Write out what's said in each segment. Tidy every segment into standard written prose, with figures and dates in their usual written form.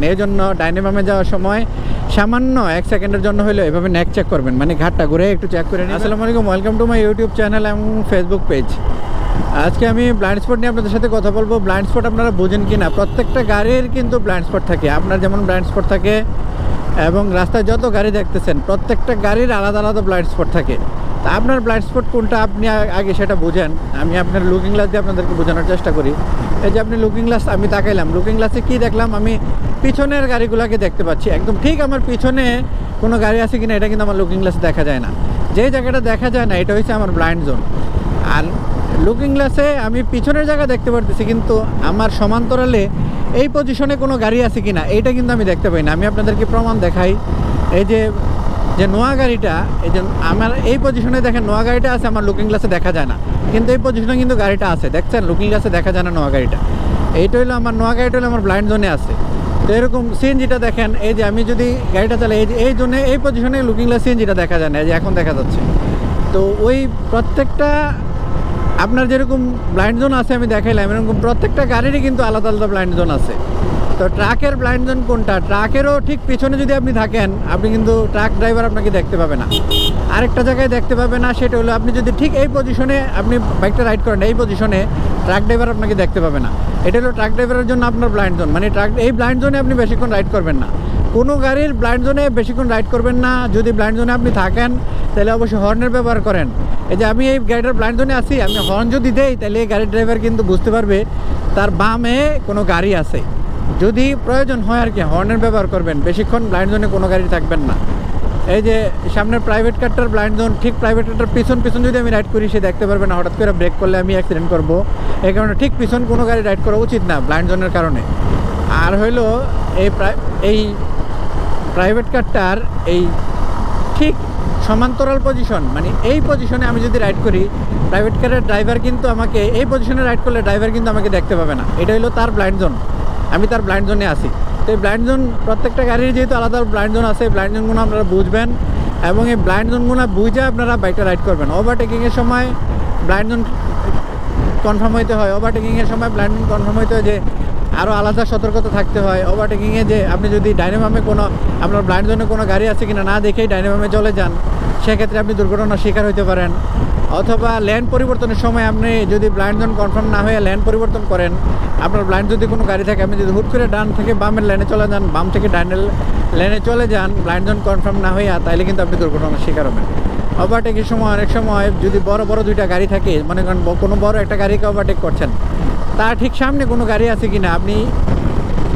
থাকেন। এই জন্য ডাইনে বামে যাওয়ার সময় সামান্য 1 সেকেন্ডের জন্য হলেও এভাবে নেক চেক করবেন, মানে ঘাটটা ঘুরে একটু চেক করে নিন। আসসালামু আলাইকুম, welcome to my YouTube channel এবং ফেসবুক পেজ। আজকে আমি ব্লাইন্ড স্পট নিয়ে আপনাদের সাথে কথা বলবো। ব্লাইন্ড স্পট আপনারা বুঝেন কি না? প্রত্যেকটা গাড়ির কিন্তু ব্লাইন্ড স্পট থাকে। আপনার যেমন ব্লাইন্ড স্পট থাকে এবং রাস্তায় যত গাড়ি দেখতেছেন প্রত্যেকটা গাড়ির আলাদা আলাদা ব্লাইন্ড স্পট থাকে। তা আপনার ব্লাইন্ড স্পট কোনটা আপনি আগে সেটা বুঝেন। আমি আপনার লুকিং গ্লাস দিয়ে আপনাদেরকে বোঝানোর চেষ্টা করি। এই যে আপনি লুকিং গ্লাস, আমি তাকাইলাম, লুকিং গ্লাসে কী দেখলাম? আমি পিছনের গাড়িগুলোকে দেখতে পাচ্ছি। একদম ঠিক আমার পিছনে কোনো গাড়ি আছে কিনা এটা কিন্তু আমার লুকিং গ্লাসে দেখা যায় না। যে জায়গাটা দেখা যায় না এটা হচ্ছে আমার ব্লাইন্ড জোন। আর লুকিং গ্লাসে আমি পিছনের জায়গা দেখতে পারতেছি, কিন্তু আমার সমান্তরালে এই পজিশনে কোনো গাড়ি আছে কিনা এইটা কিন্তু আমি দেখতে পাই না। আমি আপনাদেরকে প্রমাণ দেখাই। এই যে নোয়া গাড়িটা, এই যে আমার এই পজিশনে দেখেন নোয়া গাড়িটা আছে, আমার লুকিং গ্লাসে দেখা যায় না, কিন্তু এই পজিশনে কিন্তু গাড়িটা আছে। দেখছেন লুকিং গ্লাসে দেখা যায় না নোয়া গাড়িটা। এইটা হলো আমার নোয়া গাড়িটা, হলো আমার ব্লাইন্ড জোনে আছে। তো এরকম সিএনজিটা দেখেন, এই যে আমি যদি গাড়িটা চালাই এই জোনে এই পজিশনে লুকিং গ্লাস সিএনজিটা দেখা যায় না, এই যে এখন দেখা যাচ্ছে। তো ওই প্রত্যেকটা আপনার যেরকম ব্লাইন্ড জোন আছে আমি দেখাইলাম, এরকম প্রত্যেকটা গাড়িরই কিন্তু আলাদা আলাদা ব্লাইন্ড জোন আছে। তো ট্রাকের ব্লাইন্ড জোন কোনটা? ট্রাকেরও ঠিক পিছনে যদি আপনি থাকেন আপনি কিন্তু ট্রাক ড্রাইভার আপনাকে দেখতে পাবে না। আরেকটা জায়গায় দেখতে পাবে না, সেটা হলো আপনি যদি ঠিক এই পজিশনে আপনি বাইকটা রাইড করেন, এই পজিশনে ট্রাক ড্রাইভার আপনাকে দেখতে পাবে না। এটা হলো ট্রাক ড্রাইভারের জন্য আপনার ব্লাইন্ড জোন, মানে এই ব্লাইন্ড জোনে আপনি বেশিক্ষণ রাইড করবেন না। কোনো গাড়ির ব্লাইন্ড জোনে বেশিক্ষণ রাইড করবেন না। যদি ব্লাইন্ড জোনে আপনি থাকেন তাহলে অবশ্যই হর্নের ব্যবহার করেন। এই যে আমি এই গাড়িটার ব্লাইন্ড জোনে আছি, আমি হর্ন যদি দেই তাহলে এই গাড়ির ড্রাইভার কিন্তু বুঝতে পারবে তার বামে কোনো গাড়ি আছে। যদি প্রয়োজন হয় আর কি হর্নের ব্যবহার করবেন, বেশিক্ষণ ব্লাইন্ড জোনে কোনো গাড়ি থাকবেন না। এই যে সামনের প্রাইভেট কারটার ব্লাইন্ড জোন, ঠিক প্রাইভেট কারটার পিছন যদি আমি রাইড করি সে দেখতে পারবে না। হঠাৎ করে ব্রেক করলে আমি অ্যাক্সিডেন্ট করবো, এই কারণে ঠিক পিছন কোনো গাড়ি রাইড করা উচিত না ব্লাইন্ড জোনের কারণে। আর হইলো এই প্রাইভেট কারটার এই ঠিক সমান্তরাল পজিশন, মানে এই পজিশনে আমি যদি রাইড করি, প্রাইভেট কারের ড্রাইভার কিন্তু আমাকে এই পজিশনে রাইড করলে ড্রাইভার কিন্তু আমাকে দেখতে পাবে না। এটা হলো তার ব্লাইন্ড জোন, আমি তার ব্লাইন্ড জোনে আছি। তো এই ব্লাইন্ড জোন প্রত্যেকটা গাড়ির যেহেতু আলাদা ব্লাইন্ড জোন আছে, এই ব্লাইন্ড জোনগুলো আপনারা বুঝবেন এবং এই ব্লাইন্ড জোনগুলো বুঝে আপনারা বাইকটা রাইড করবেন। ওভারটেকিংয়ের সময় ব্লাইন্ড জোন কনফার্ম হইতে হয়, ওভারটেকিংয়ের সময় ব্লাইন্ড জোন কনফার্ম হইতে হয়, যে আরও আলাদা সতর্কতা থাকতে হয়। ওভারটেকিংয়ে যে আপনি যদি ডাইনামামে কোনো আপনার ব্লাইন্ড জোনে কোনো গাড়ি আছে কিনা না দেখেই ডাইনামামে চলে যান, সেক্ষেত্রে আপনি দুর্ঘটনার শিকার হতে পারেন। অথবা ল্যান্ড পরিবর্তনের সময় আপনি যদি ব্লাইন্ড জোন কনফার্ম না হয়ে ল্যান্ড পরিবর্তন করেন, আপনার ব্লাইন্ড যদি কোনো গাড়ি থাকে, আপনি যদি হুট করে ডান থেকে বামের লাইনে চলে যান, বাম থেকে ডানের লাইনে চলে যান ব্লাইন্ড জোন কনফার্ম না হইয়া, তাহলে কিন্তু আপনি দুর্ঘটনার শিকার হবেন। ওভারটেকের সময় অনেক সময় যদি বড় বড় দুইটা গাড়ি থাকে, মনে করেন কোনো বড় একটা গাড়িকে ওভারটেক করছেন, তার ঠিক সামনে কোনো গাড়ি আছে কিনা আপনি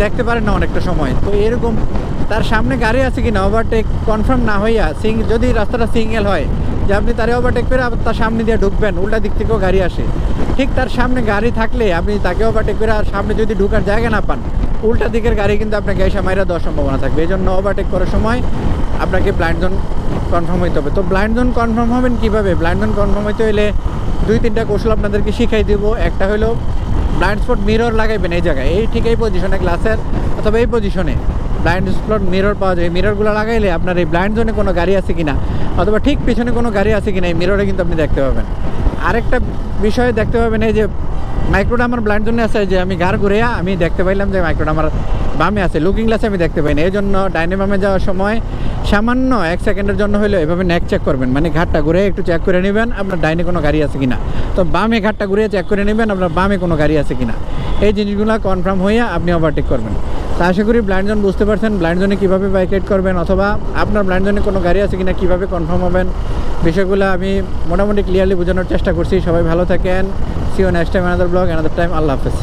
দেখতে পারেন না অনেকটা সময়। তো এরকম তার সামনে গাড়ি আছে কিনা ওভারটেক কনফার্ম না হইয়া, যদি রাস্তাটা সিঙ্গেল হয় যে আপনি তারে ওভারটেক করে আবার তার সামনে দিয়ে ঢুকবেন, উল্টা দিক থেকেও গাড়ি আসে, ঠিক তার সামনে গাড়ি থাকলে আপনি তাকে ওভারটেক করে আর সামনে যদি ঢুকার জায়গা না পান, উল্টা দিকের গাড়ি কিন্তু আপনাকে এসে মাইরা দেওয়ার সম্ভাবনা থাকবে। এই জন্য ওভারটেক করার সময় আপনাকে ব্লাইন্ড জোন কনফার্ম হইতে হবে। তো ব্লাইন্ড জোন কনফার্ম হবেন কীভাবে? ব্লাইন্ড জোন কনফার্ম হইতে হলে 2-3টা কৌশল আপনাদেরকে শিখাই দেবো। একটা হলো ব্লাইন্ড স্পট মিরর লাগাইবেন এই জায়গায়, এই ঠিক এই পজিশনে গ্লাসের অথবা এই পজিশনে ব্লাইন্ড স্পট মিরর পাওয়া যায়। মিররগুলো লাগাইলে আপনার এই ব্লাইন্ড জোনে কোনো গাড়ি আছে কিনা অথবা ঠিক পিছনে কোনো গাড়ি আছে কিনা এই মিররে কিন্তু আপনি দেখতে পাবেন। আরেকটা বিষয় দেখতে পাবেন, এই যে মাইক্রোটা আমার ব্লাইন্ড জোনে আছে, যে আমি গাড় ঘুরে আমি দেখতে পাইলাম যে মাইক্রোটা আমার বামে আছে, লুকিং গ্লাসে আমি দেখতে পাই না। এই জন্য ডাইনে বামে যাওয়ার সময় সামান্য 1 সেকেন্ডের জন্য হলেও এভাবে নেক চেক করবেন, মানে ঘাটটা ঘুরে একটু চেক করে নেবেন আপনার ডাইনে কোনো গাড়ি আছে কিনা। তো বামে ঘাটটা ঘুরে চেক করে নেবেন আপনার বামে কোনো গাড়ি আছে কিনা। এই জিনিসগুলো কনফার্ম হইয়া আপনি ওভারটেক করবেন। তা আশা করি ব্লাইন্ড জোন বুঝতে পারছেন, ব্লাইন্ড জোনে কীভাবে বাইক রাইড করবেন অথবা আপনার ব্লাইন্ড জোনে কোনো গাড়ি আছে কিনা কীভাবে কনফার্ম হবেন, বিষয়গুলো আমি মোটামুটি ক্লিয়ারলি বোঝানোর চেষ্টা করছি। সবাই ভালো থাকেন। See you next time, another blog, another time. আল্লাহ হাফেজ।